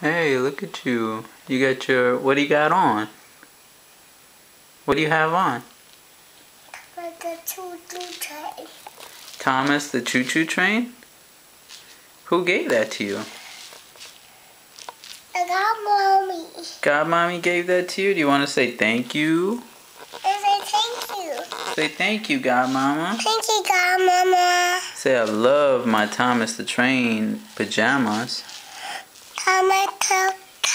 Hey, look at you. You got your, what do you got on? What do you have on? Like the choo-choo train. Thomas the choo-choo train? Who gave that to you? I got mommy. Godmommy gave that to you? Do you want to say thank you? I say thank you. Say thank you, Godmama. Thank you, Godmama. Say I love my Thomas the Train pajamas.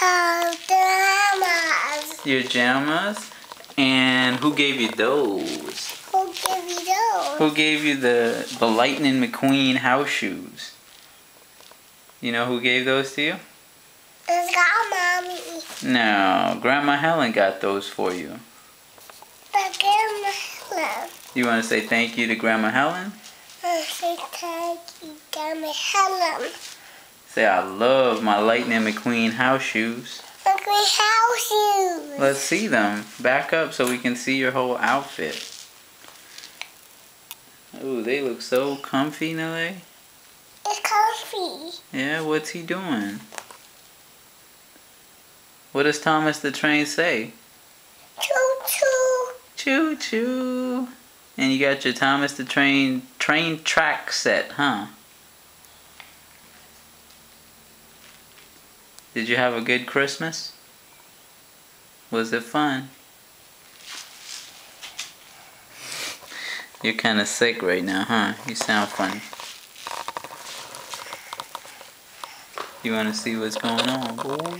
Pajamas. Your pajamas? And who gave you those? Who gave you those? Who gave you the Lightning McQueen house shoes? You know who gave those to you? It's Godmommy. No, Grandma Helen got those for you. But Grandma Helen. You want to say thank you to Grandma Helen? I say thank you, Grandma Helen. Say I love my Lightning McQueen house shoes. McQueen house shoes. Let's see them. Back up so we can see your whole outfit. Ooh, they look so comfy, Nelly. It's comfy. Yeah, what's he doing? What does Thomas the Train say? Choo-choo. Choo-choo. And you got your Thomas the Train track set, huh? Did you have a good Christmas? Was it fun? You're kind of sick right now, huh? You sound funny. You want to see what's going on, boy?